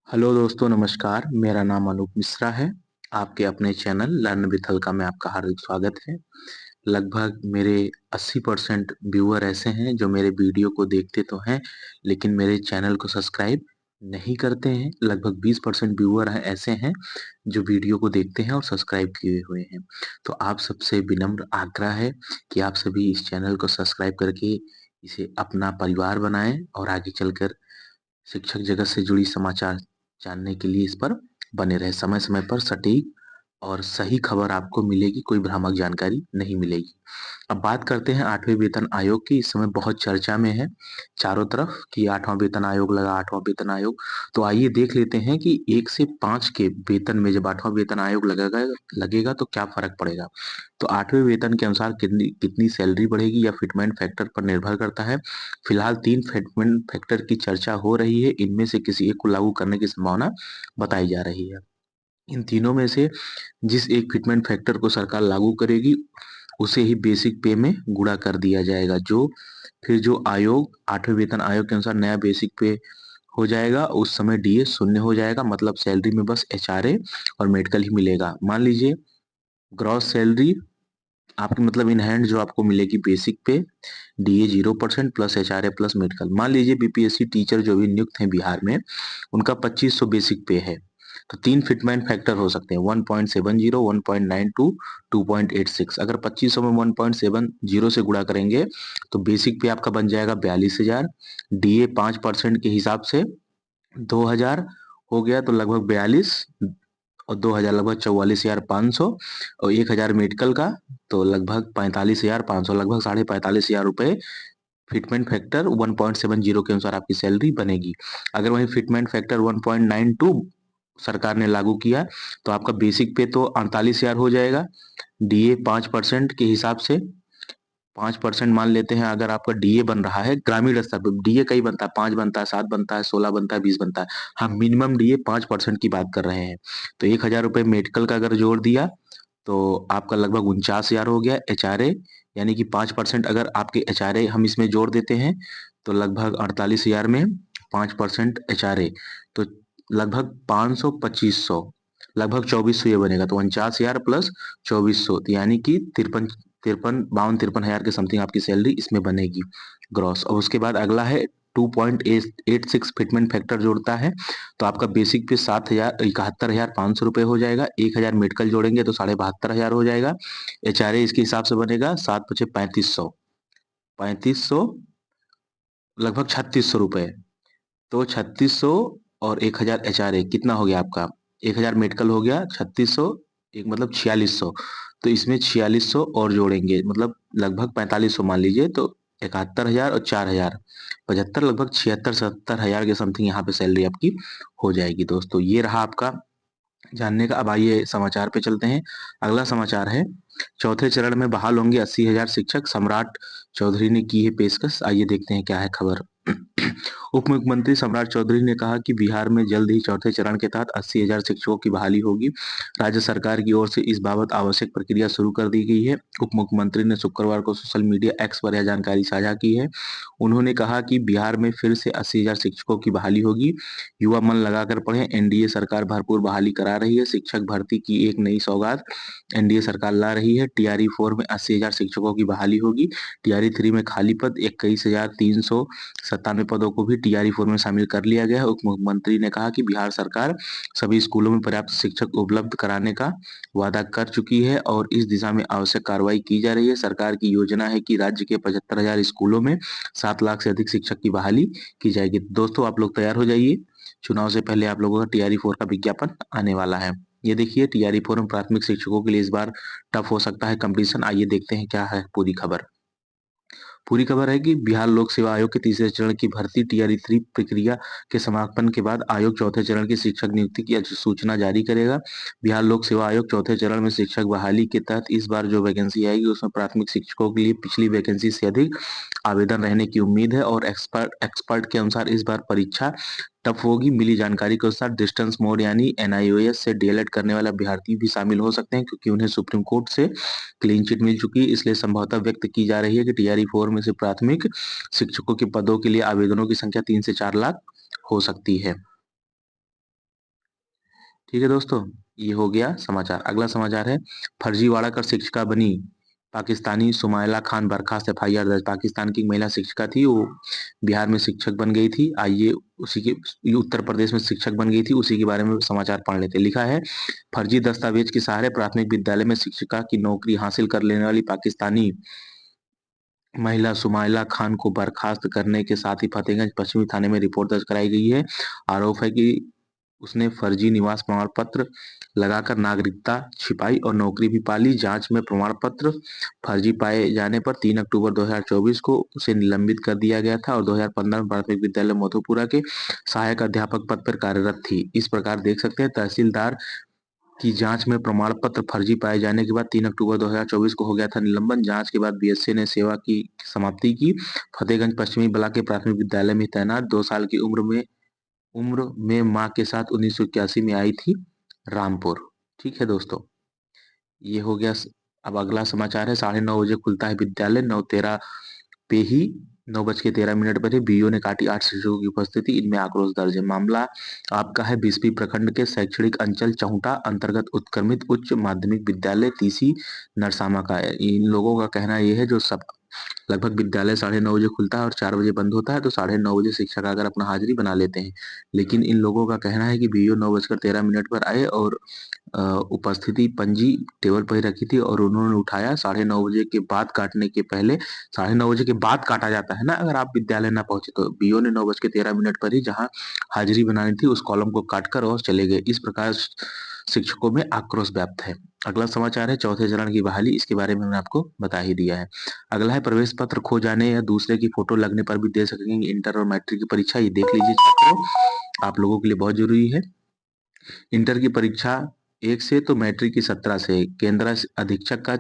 Hello दोस्तों, नमस्कार। मेरा नाम अनूप मिश्रा है। आपके अपने चैनल लर्न विथ हल्का में आपका हार्दिक स्वागत है। लगभग मेरे 80% व्यूअर ऐसे हैं जो मेरे वीडियो को देखते तो हैं, लेकिन मेरे चैनल को सब्सक्राइब नहीं करते हैं। लगभग 20% व्यूअर हैं ऐसे हैं जो वीडियो को देखते हैं और सब्सक्राइब किए हुए हैं। तो आप सबसे विनम्र आग्रह है कि आप सभी इस चैनल को सब्सक्राइब करके इसे अपना परिवार बनाएं और आगे चलकर शिक्षक जगत से जुड़ी समाचार जानने के लिए इस पर बने रहे। समय समय पर सटीक और सही खबर आपको मिलेगी, कोई भ्रामक जानकारी नहीं मिलेगी। अब बात करते हैं 8वें वेतन आयोग की। इस समय बहुत चर्चा में है चारों तरफ कि 8वां वेतन आयोग लगा, 8वां वेतन आयोग। तो आइए देख लेते हैं कि 1 से 5 के वेतन में जब 8वां वेतन आयोग लगेगा लगेगा तो क्या फर्क पड़ेगा। तो 8वें वेतन के अनुसार कितनी कितनी सैलरी बढ़ेगी या फिटमेंट फैक्टर पर निर्भर करता है। फिलहाल 3 फिटमेंट फैक्टर की चर्चा हो रही है, इनमें से किसी एक को लागू करने की संभावना बताई जा रही है। इन तीनों में से जिस एक फिटमेंट फैक्टर को सरकार लागू करेगी उसे ही बेसिक पे में गुणा कर दिया जाएगा, जो फिर जो आयोग 8वें वेतन आयोग के अनुसार नया बेसिक पे हो जाएगा। उस समय डीए शून्य हो जाएगा, मतलब सैलरी में बस एचआरए और मेडिकल ही मिलेगा। मान लीजिए ग्रॉस सैलरी आपकी मतलब इन हैंड जो आपको मिलेगी बेसिक पे, DA 0% plus HRA plus medical. मान लीजिए बीपीएससी टीचर जो भी नियुक्त हैं बिहार में, उनका 2500 बेसिक पे है। तो 3 फिटमेंट फैक्टर हो सकते हैं, 1.70, 1.92, 2.86। अगर 2500 में 1.70 से गुणा करेंगे तो बेसिक पे आपका बन जाएगा 42,000। डीए 5% के हिसाब से 2000 हो गया, तो लगभग 42 और 2000 लगभग 44,500 और 1000 मेडिकल का तो लगभग 45,500, लगभग 45,500 रुपए फिटमेंट फैक्टर 1.70 के अनुसार आपकी सैलरी बनेगी। अगर वही फिटमेंट फैक्टर 1.92 सरकार ने लागू किया तो आपका बेसिक पे तो 48,000 हो जाएगा। डीए 5% के हिसाब से 5% मान लेते हैं। अगर आपका डीए बन रहा है ग्रामीण स्तर पर, डीए कई बनता है, 5 बनता है, 7 बनता है, 16 बनता है, 20 बनता है। हम मिनिमम डीए 5% की बात कर रहे हैं। तो 1000 रुपए मेडिकल का अगर जोड़ दिया तो आपका लगभग 49,000 हो गया। एचआरए यानी कि 5% अगर आपके एचआरए हम इसमें जोड़ देते हैं तो लगभग 48,000 में 5% एचआरए, तो लगभग 500 2500, लगभग 2400 ये बनेगा। तो 49,000 प्लस 2400 तो यानी कि 53 52 53 हजार के समथिंग आपकी सैलरी इसमें बनेगी ग्रॉस। और उसके बाद अगला है 2.86 फिटमेंट फैक्टर जोड़ता है तो आपका बेसिक पे 71,500 रुपए हो जाएगा। 1000 मेडिकल जोड़ेंगे तो 72,500 हो जाएगा। एचआरए इसके हिसाब से बनेगा 7 × 5 = 3500, लगभग 3600 रुपए। तो 3600 और 1000 एचआरए कितना हो गया आपका, 1000 मेडिकल हो गया 3600, एक मतलब 4600। तो इसमें 4600 और जोड़ेंगे मतलब लगभग 4500 मान लीजिए, तो 71,000 और 4000 75, लगभग 76 77 हजार के समथिंग यहाँ पे सैलरी आपकी हो जाएगी। दोस्तों ये रहा आपका जानने का। अब आइए समाचार पे चलते हैं। अगला समाचार है चौथे चरण में बहाल होंगे 80,000 शिक्षक, सम्राट चौधरी ने की है पेशकश। आइए देखते हैं क्या है खबर। उप मुख्यमंत्री सम्राट चौधरी ने कहा कि बिहार में जल्द ही चौथे चरण के तहत 80,000 शिक्षकों की बहाली होगी। राज्य सरकार की ओर से इस बाबत आवश्यक प्रक्रिया शुरू कर दी गई है। उप मुख्यमंत्री ने शुक्रवार को सोशल मीडिया एक्स पर यह जानकारी साझा की है। उन्होंने कहा कि बिहार में फिर से 80,000 शिक्षकों की बहाली होगी। युवा मन लगाकर पढ़ें, एनडीए सरकार भरपूर बहाली करा रही है। शिक्षक भर्ती की एक नई सौगात एनडीए सरकार ला रही है। टीआरई 4 में 80,000 शिक्षकों की बहाली होगी। टीआरई 3 में खाली पद 21,397 पदों को भी टीआरई 4 में शामिल कर लिया गया है। उप मुख्यमंत्री ने कहा कि बिहार सरकार सभी स्कूलों में पर्याप्त शिक्षक उपलब्ध कराने का वादा कर चुकी है और इस दिशा में आवश्यक कार्रवाई की जा रही है। सरकार की योजना है कि राज्य के 75,000 स्कूलों में 7 लाख से अधिक शिक्षक की बहाली की जाएगी। दोस्तों आप लोग तैयार हो जाइए, चुनाव से पहले आप लोगों का टीआरई 4 का विज्ञापन आने वाला है। ये देखिए टीआरई 4 में प्राथमिक शिक्षकों के लिए इस बार टफ हो सकता है कंपटीशन। आइए देखते हैं क्या है पूरी खबर। पूरी खबर है कि बिहार लोक सेवा आयोग के तीसरे चरण की भर्ती टीआरई 3 प्रक्रिया के समापन के बाद आयोग चौथे चरण की शिक्षक नियुक्ति की अधिसूचना जारी करेगा। बिहार लोक सेवा आयोग चौथे चरण में शिक्षक बहाली के तहत इस बार जो वैकेंसी आएगी उसमें प्राथमिक शिक्षकों के लिए पिछली वैकेंसी से अधिक आवेदन रहने की उम्मीद है और एक्सपर्ट के अनुसार इस बार परीक्षा टफ होगी। मिली जानकारी के अनुसार डिस्टेंस मोड यानी एनआईओएस से डीएलएड करने वाले अभ्यर्थी भी शामिल हो सकते हैं, क्योंकि उन्हें सुप्रीम कोर्ट से क्लीन चिट मिल चुकी है। इसलिए संभवतः व्यक्त की जा रही है कि टीआरई 4 में से प्राथमिक शिक्षकों के पदों के लिए आवेदनों की संख्या 3 से 4 लाख हो सकती है। ठीक है दोस्तों, ये हो गया समाचार। अगला समाचार है, फर्जीवाड़ा कर शिक्षिका बनी पाकिस्तानी सुमाइला खान बर्खास्त, एफआईआर दर्ज। पाकिस्तान की एक महिला शिक्षिका थी, वो बिहार में शिक्षक बन गई थी। आइए उसी के, ये उत्तर प्रदेश में शिक्षक बन गई थी, उसी के बारे में समाचार पढ़ लेते। लिखा है, फर्जी दस्तावेज के सहारे प्राथमिक विद्यालय में शिक्षिका की नौकरी हासिल कर लेने वाली पाकिस्तानी महिला सुमाइला खान को बर्खास्त करने के साथ ही फतेहगंज पश्चिमी थाने में रिपोर्ट दर्ज कराई गई है। आरोप है कि उसने फर्जी निवास प्रमाण पत्र लगाकर नागरिकता छिपाई और नौकरी भी पाली। जांच में प्रमाण पत्र फर्जी पाए जाने पर 3 अक्टूबर 2024 को उसे निलंबित कर दिया गया था और 2015 में प्राथमिक विद्यालय मधुपुरा के सहायक अध्यापक पद पर कार्यरत थी। इस प्रकार देख सकते हैं, तहसीलदार की जांच में प्रमाण पत्र फर्जी पाए जाने के बाद 3 अक्टूबर 2024 को हो गया था निलंबन। जांच के बाद बीएससी ने सेवा की समाप्ति की। फतेहगंज पश्चिमी ब्लॉक के प्राथमिक विद्यालय में तैनात। 2 साल की उम्र में मां के साथ 1981 में आई थी रामपुर। ठीक है दोस्तों, ये हो गया। अब अगला समाचार है, 9:30 बजे खुलता है विद्यालय, 9:13 पे ही 9:13 पर ही बीओ ने काटी 8 शिक्षकों की उपस्थिति, इनमें आक्रोश दर्ज है। मामला आपका है बीसपी प्रखंड के शैक्षणिक अंचल चौटा अंतर्गत उत्क्रमित उच्च माध्यमिक विद्यालय तीसी नरसामा का है। इन लोगों का कहना यह है, जो सब लगभग विद्यालय 9:30 बजे खुलता है और 4 बजे बंद होता है, तो 9:30 बजे शिक्षक आकर अपना हाजिरी बना लेते हैं। लेकिन इन लोगों का कहना है कि बीओ 9:13 पर आए और उपस्थिति पंजी टेबल पर ही रखी थी और उन्होंने उठाया। 9:30 बजे के बाद काटने के पहले, 9:30 बजे के बाद काटा जाता है ना, अगर आप विद्यालय ना पहुंचे तो। बीओ ने 9:13 पर ही जहां हाजिरी बनानी थी उस कॉलम को काटकर और चले गए। इस प्रकार शिक्षकों में आक्रोश व्याप्त है। अगला समाचार है, चौथे चरण की बहाली, इसके बारे में मैंने आपको बता ही दिया है। अगला है, प्रवेश पत्र खो जाने या दूसरे की फोटो लगने पर भी दे सकेंगे इंटर और मैट्रिक की परीक्षा। ये देख लीजिए छात्रों, आप लोगों के लिए बहुत जरूरी है। इंटर की परीक्षा 1 से तो मैट्रिक की 17 से केंद्र अधीक्षक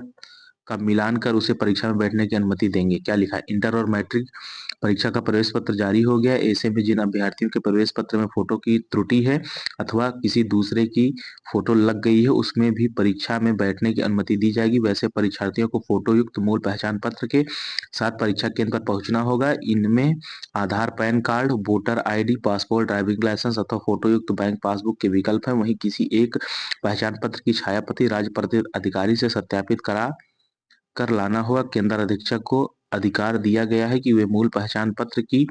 का मिलान कर उसे परीक्षा में बैठने की अनुमति देंगे। क्या लिखा है, इंटर और मैट्रिक परीक्षा का प्रवेश पत्र जारी हो गया है। ऐसे में जिन अभ्यर्थियों के प्रवेश पत्र में फोटो की त्रुटि है अथवा किसी दूसरे की फोटो लग गई है, उसमें भी परीक्षा में बैठने की अनुमति दी जाएगी। वैसे परीक्षार्थियों को फोटो युक्त मूल पहचान पत्र के साथ परीक्षा केंद्र पर पहुंचना होगा। इनमें Aadhaar, PAN card, voter ID, passport, driving licence अथवा फोटो युक्त बैंक पासबुक के विकल्प है। वहीं किसी एक पहचान पत्र की छायाप्रति राज्य प्रतिनिधि अधिकारी से सत्यापित करा कर लाना होगा। केंद्र अधीक्षक को अधिकार दिया गया है कि वे मूल पहचान पत्र की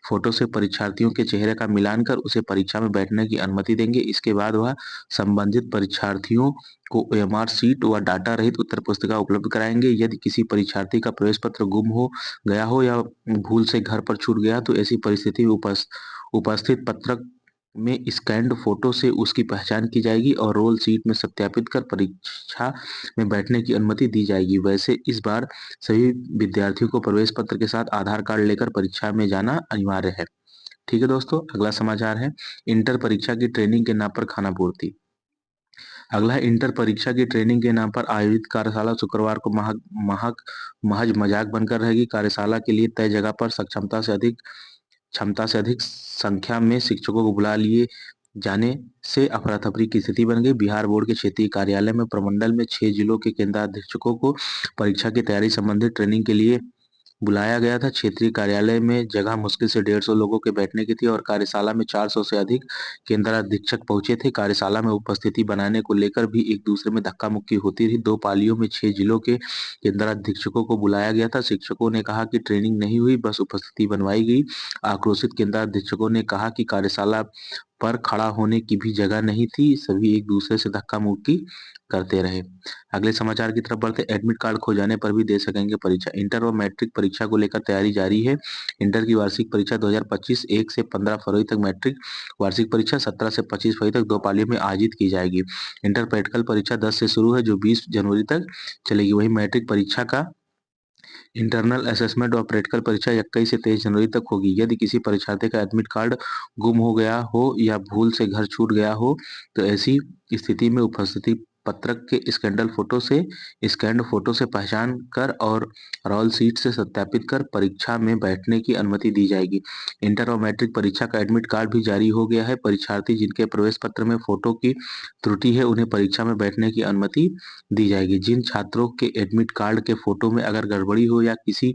फोटो से परीक्षार्थियों के चेहरे का मिलान कर उसे परीक्षा में बैठने की अनुमति देंगे। इसके बाद वह संबंधित परीक्षार्थियों को ओएमआर सीट व डाटा रहित उत्तर पुस्तिका उपलब्ध कराएंगे। यदि किसी परीक्षार्थी का प्रवेश पत्र गुम हो गया हो या भूल से घर पर छूट गया तो ऐसी परिस्थिति में उपस्थित पत्रक में स्कैन्ड फोटो से उसकी पहचान की जाएगी और रोल सीट में सत्यापित कर परीक्षा में बैठने की अनुमति दी जाएगी। वैसे इस बार सभी विद्यार्थियों को प्रवेश पत्र के साथ आधार कार्ड लेकर परीक्षा में जाना अनिवार्य है। ठीक है दोस्तों, अगला समाचार है, इंटर परीक्षा की ट्रेनिंग के नाम पर खाना पूर्ति। अगला है, इंटर परीक्षा की ट्रेनिंग के नाम पर आयोजित कार्यशाला शुक्रवार को महज मजाक बनकर रहेगी। कार्यशाला के लिए तय जगह पर क्षमता से अधिक संख्या में शिक्षकों को बुला लिए जाने से अफरा तफरी की स्थिति बन गई। बिहार बोर्ड के क्षेत्रीय कार्यालय में प्रमंडल में 6 जिलों के केंद्राधीक्षकों को परीक्षा की तैयारी संबंधित ट्रेनिंग के लिए बुलाया गया था। क्षेत्रीय कार्यालय में जगह मुश्किल से 150 लोगों के बैठने की थी और कार्यशाला में 400 से अधिक केंद्राधीक्षक पहुंचे थे। कार्यशाला में उपस्थिति बनाने को लेकर भी एक दूसरे में धक्का मुक्की होती रही। 2 पालियों में 6 जिलों के केंद्राधीक्षकों को बुलाया गया था। शिक्षकों ने कहा कि ट्रेनिंग नहीं हुई, बस उपस्थिति बनवाई गई। आक्रोशित केंद्राधीक्षकों ने कहा कि कार्यशाला पर खड़ा होने की भी जगह नहीं थी, सभी एक दूसरे से धक्का मुक्की करते रहे। अगले समाचार की तरफ बढ़ते, एडमिट कार्ड खो जाने पर भी दे सकेंगे परीक्षा। इंटर और मैट्रिक परीक्षा को लेकर तैयारी जारी है। इंटर की वार्षिक परीक्षा 2025 1 से 15 फरवरी तक, मैट्रिक वार्षिक परीक्षा 17 से 25 फरवरी तक 2 पालियों में आयोजित की जाएगी। इंटर प्रैक्टिकल परीक्षा 10 से शुरू है जो 20 जनवरी तक चलेगी। वहीं मैट्रिक परीक्षा का इंटरनल असेसमेंट और प्रैक्टिकल परीक्षा 21 से 23 जनवरी तक होगी। यदि किसी परीक्षार्थी का एडमिट कार्ड गुम हो गया हो या भूल से घर छूट गया हो तो ऐसी स्थिति में उपस्थिति पत्रक के स्कैंड फोटो से पहचान कर और रोल सीट से सत्यापित कर परीक्षा में बैठने की अनुमति दी जाएगी। इंटर और मैट्रिक परीक्षा का एडमिट कार्ड भी जारी हो गया है। परीक्षार्थी जिनके प्रवेश पत्र में फोटो की त्रुटि है उन्हें परीक्षा में बैठने की अनुमति दी जाएगी। जिन छात्रों के एडमिट कार्ड के फोटो में अगर गड़बड़ी हो या किसी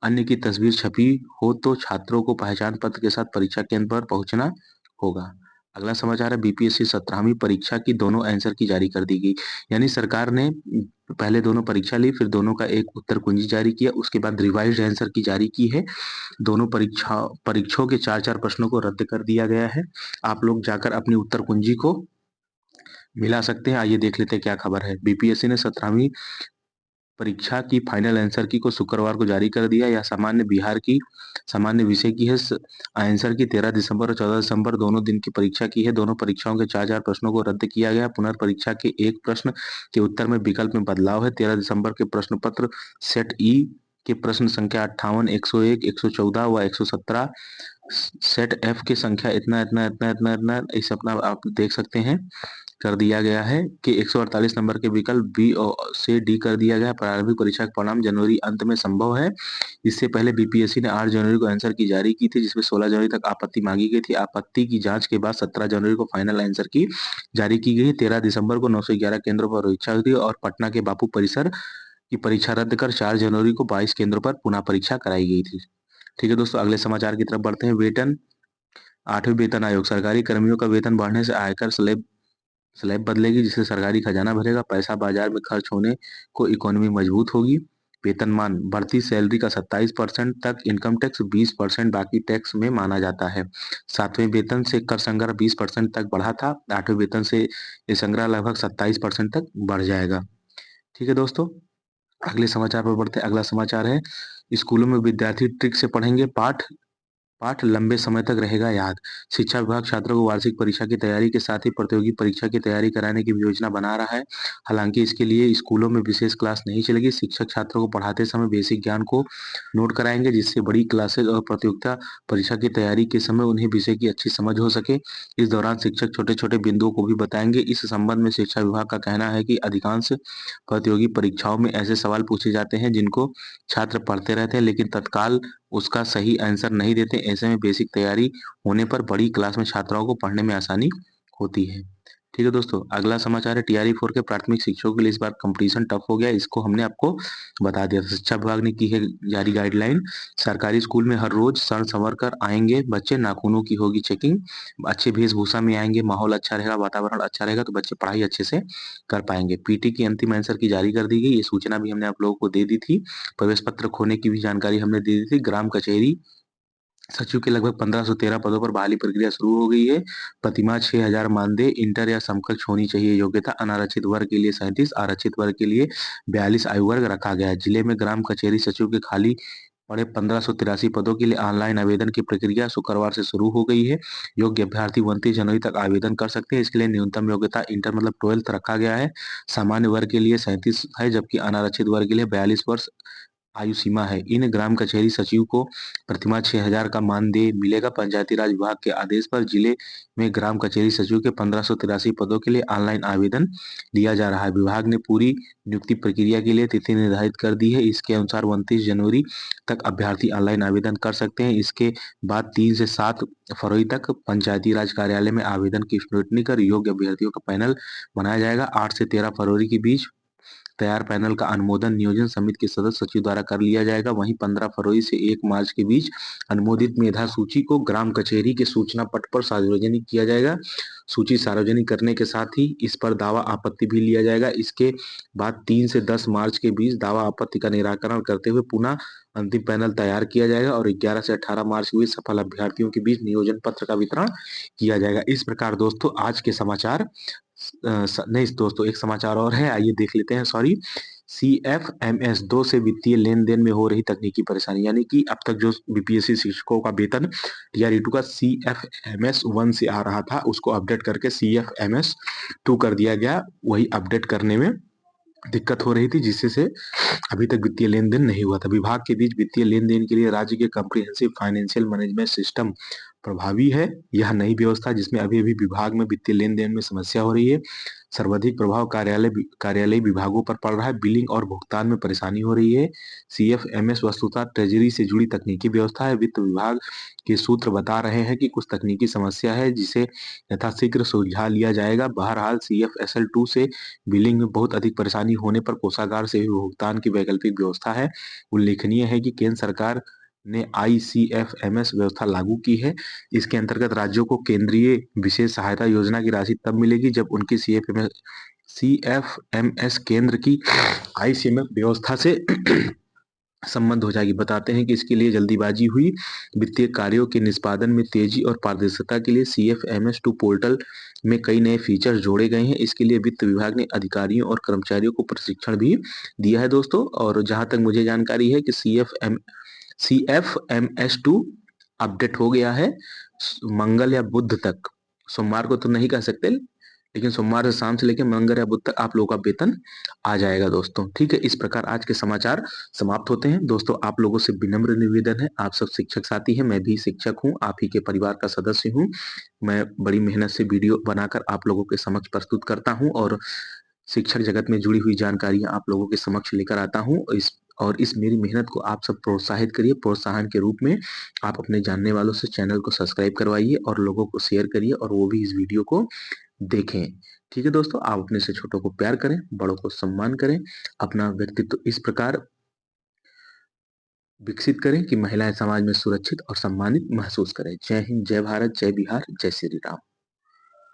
अन्य की तस्वीर छपी हो तो छात्रों को पहचान पत्र के साथ परीक्षा केंद्र पर पहुंचना होगा। अगला समाचार है बीपीएससी 17वीं परीक्षा की दोनों आंसर की जारी कर दी गई। यानी सरकार ने पहले दोनों परीक्षा ली, फिर दोनों का एक उत्तर कुंजी जारी किया, उसके बाद रिवाइज्ड आंसर की जारी की है। दोनों परीक्षाओं के 4-4 प्रश्नों को रद्द कर दिया गया है। आप लोग जाकर अपनी उत्तर कुंजी को मिला सकते हैं। आइए देख लेते हैं क्या खबर है। बीपीएससी ने 17वीं परीक्षा की फाइनल आंसर की को शुक्रवार को जारी कर दिया। यह सामान्य बिहार की सामान्य विषय की है। आंसर की 13 दिसंबर और 14 दिसंबर दोनों दिन की परीक्षा की है। दोनों परीक्षाओं के 4-4 प्रश्नों को रद्द किया गया। पुनर्परीक्षा के एक प्रश्न के उत्तर में विकल्प में बदलाव है। 13 दिसंबर के प्रश्न पत्र सेट ई के प्रश्न संख्या 58, 101, 114 व 117, सेट एफ की संख्या इतना इतना इतना इतना इतना इस अपना आप देख सकते हैं कर दिया गया है कि 148 नंबर के विकल्प बी से डी कर दिया गया। प्रारंभिक परीक्षा का परिणाम जनवरी अंत में संभव है। इससे पहले बीपीएससी ने 8 जनवरी को आंसर की जारी की थी, जिसमें 16 जनवरी तक आपत्ति मांगी गई थी। आपत्ति की जांच के बाद 17 जनवरी को फाइनल आंसर की जारी की गई। 13 दिसंबर को 911 केंद्रों पर परीक्षा हुई और पटना के बापू परिसर की परीक्षा रद्द कर 4 जनवरी को 22 केंद्रों पर पुनः परीक्षा कराई गई थी। ठीक है दोस्तों, अगले समाचार की तरफ बढ़ते हैं। वेतन 8वें वेतन आयोग सरकारी कर्मियों का वेतन बढ़ने से आयकर स्लैब स्लैब बदलेगी, जिससे सरकारी खजाना भरेगा। पैसा बाजार में खर्च होने को इकोनॉमी मजबूत होगी। वेतनमान बढ़ती सैलरी का 27% तक, इनकम टैक्स 20% बाकी टैक्स में माना जाता है। 7वें वेतन से कर संग्रह 20% तक बढ़ा था। 8वें वेतन से ये संग्रह लगभग 27% तक बढ़ जाएगा। ठीक है दोस्तों, अगले समाचार पर बढ़ते हैं। अगला समाचार है स्कूलों में विद्यार्थी ट्रिक से पढ़ेंगे पाठ पाठ लंबे समय तक रहेगा याद। शिक्षा विभाग छात्रों को वार्षिक परीक्षा की तैयारी के साथ ही प्रतियोगी परीक्षा की तैयारी कराने की भी योजना बना रहा है। हालांकि इसके लिए स्कूलों में विशेष क्लास नहीं चलेगी। शिक्षक छात्रों को पढ़ाते समय बेसिक ज्ञान को नोट कराएंगे, जिससे बड़ी क्लासेज और प्रतियोगिता परीक्षा की तैयारी के समय उन्हें विषय की अच्छी समझ हो सके। इस दौरान शिक्षक छोटे छोटे बिंदुओं को भी बताएंगे। इस संबंध में शिक्षा विभाग का कहना है कि अधिकांश प्रतियोगी परीक्षाओं में ऐसे सवाल पूछे जाते हैं जिनको छात्र पढ़ते रहते हैं लेकिन तत्काल उसका सही आंसर नहीं देते। ऐसे में बेसिक तैयारी होने पर बड़ी क्लास में छात्राओं को पढ़ने में आसानी होती है। ठीक है दोस्तों, अगला समाचार है टीआरई 4 के प्राथमिक शिक्षकों के लिए इस बार कंपटीशन टफ हो गया। इसको हमने आपको बता दिया था। शिक्षा विभाग ने की है जारी गाइडलाइन। सरकारी स्कूल में हर रोज सर संवर कर आएंगे बच्चे, नाखूनों की होगी चेकिंग, अच्छे वेशभूषा में आएंगे, माहौल अच्छा रहेगा, वातावरण अच्छा रहेगा तो बच्चे पढ़ाई अच्छे से कर पाएंगे। पीटी की अंतिम आंसर की जारी कर दी गई। ये सूचना भी हमने आप लोगों को दे दी थी। प्रवेश पत्र खोने की भी जानकारी हमने दे दी थी। ग्राम कचहरी सचिव के लगभग 1513 पदों पर बहाली प्रक्रिया शुरू हो गई है। प्रतिमाह 6000 मानदेय, इंटर या समकक्ष होनी चाहिए योग्यता। अनारक्षित वर्ग के लिए 37, आरक्षित वर्ग के लिए 42 आयु वर्ग रखा गया है। जिले में ग्राम कचहरी सचिव के खाली पड़े 1583 पदों के लिए ऑनलाइन आवेदन की प्रक्रिया शुक्रवार से शुरू हो गई है। योग्य अभ्यर्थी 29 जनवरी तक आवेदन कर सकते हैं। इसके लिए न्यूनतम योग्यता इंटर मतलब 12th रखा गया है। सामान्य वर्ग के लिए 37 है, जबकि अनारक्षित वर्ग के लिए 42 वर्ष आयु सीमा है। इन ग्राम कचहरी सचिव को प्रतिमाह 6000 का मानदेय मिलेगा। पंचायती राज विभाग के आदेश पर जिले में ग्राम कचहरी सचिव के 1583 पदों के लिए ऑनलाइन आवेदन लिया जा रहा है। विभाग ने पूरी नियुक्ति प्रक्रिया के लिए तिथि निर्धारित कर दी है। इसके अनुसार 29 जनवरी तक अभ्यर्थी ऑनलाइन आवेदन कर सकते हैं। इसके बाद 3 से 7 फरवरी तक पंचायती राज कार्यालय में आवेदन की स्क्रूटनी कर योग्य अभ्यर्थियों का पैनल बनाया जाएगा। 8 से 13 फरवरी के बीच तैयार पैनल का अनुमोदन नियोजन समिति के सदस्य सचिव द्वारा कर लिया जाएगा। वहीं 15 फरवरी से 1 मार्च के बीच अनुमोदित मेधा सूची को ग्राम कचहरी के सूचना पट पर सार्वजनिक किया जाएगा। सूची सार्वजनिक करने के साथ ही इस पर दावा आपत्ति भी लिया जाएगा। इसके बाद 3 से 10 मार्च के बीच दावा आपत्ति का निराकरण करते हुए पुनः अंतिम पैनल तैयार किया जाएगा और 11 से 18 मार्च के बीच सफल अभ्यर्थियों के बीच नियोजन पत्र का वितरण किया जाएगा। इस प्रकार दोस्तों आज के समाचार नहीं दोस्तों, एक समाचार और है, आइए देख लेते हैं। सॉरी, CFMS 2 से वित्तीय लेन देन में हो रही तकनीकी परेशानी, यानी कि अब तक जो बीपीएससी शिक्षकों का वेतन टीआरई 2 का CFMS 1 से आ रहा था, उसको अपडेट करके CFMS 2 कर दिया गया। वही अपडेट करने में दिक्कत हो रही थी, जिससे से अभी तक वित्तीय लेन देन नहीं हुआ था। विभाग के बीच वित्तीय लेन देन के लिए राज्य के कॉम्प्रिहेंसिव फाइनेंशियल मैनेजमेंट सिस्टम प्रभावी है। यह नई व्यवस्था जिसमें अभी अभी विभाग में वित्तीय लेन देन में समस्या हो रही है। सर्वाधिक प्रभाव कार्यालय विभागों पर पड़ रहा है। बिलिंग और भुगतान में परेशानी हो रही है। CFMS वस्तुतः ट्रेजरी से जुड़ी तकनीकी व्यवस्था है। वित्त विभाग के सूत्र बता रहे हैं कि कुछ तकनीकी समस्या है जिसे यथाशीघ्र सुलझा लिया जाएगा। बहरहाल CFSL 2 से बिलिंग में बहुत अधिक परेशानी होने पर कोषागार से भी भुगतान की वैकल्पिक व्यवस्था है। उल्लेखनीय है कि केंद्र सरकार ने ICFMS व्यवस्था लागू की है। इसके अंतर्गत राज्यों को केंद्रीय विशेष सहायता योजना की राशि तब मिलेगी जब उनकी CFMS केंद्र की ICMF व्यवस्था से संबंध हो जाएगी। बताते हैं कि इसके लिए जल्दीबाजी हुई। वित्तीय कार्यों के निष्पादन में तेजी और पारदर्शिता के लिए CFMS2 पोर्टल में कई नए फीचर्स जोड़े गए हैं। इसके लिए वित्त विभाग ने अधिकारियों और कर्मचारियों को प्रशिक्षण भी दिया है दोस्तों। और जहां तक मुझे जानकारी है कि CFMS2 अपडेट हो गया है मंगल या बुध तक। सोमवार को तो नहीं कह सकते, लेकिन सोमवार से शाम से लेकर मंगल या बुध तक आप लोगों का वेतन आ जाएगा दोस्तों। ठीक है, इस प्रकार आज के समाचार समाप्त होते हैं। दोस्तों, आप लोगों से विनम्र निवेदन है, आप सब शिक्षक साथी हैं, मैं भी शिक्षक हूं, आप ही के परिवार का सदस्य हूं। मैं बड़ी मेहनत से वीडियो बनाकर आप लोगों के समक्ष प्रस्तुत करता हूं और शिक्षक जगत में जुड़ी हुई जानकारियां आप लोगों के समक्ष लेकर आता हूं। इस मेरी मेहनत को आप सब प्रोत्साहित करिए। प्रोत्साहन के रूप में आप अपने जानने वालों से चैनल को सब्सक्राइब करवाइए और लोगों को शेयर करिए और वो भी इस वीडियो को देखें। ठीक है दोस्तों, आप अपने से छोटों को प्यार करें, बड़ों को सम्मान करें, अपना व्यक्तित्व इस प्रकार विकसित करें कि महिलाएं समाज में सुरक्षित और सम्मानित महसूस करें। जय हिंद, जय भारत, जय बिहार, जय श्री राम।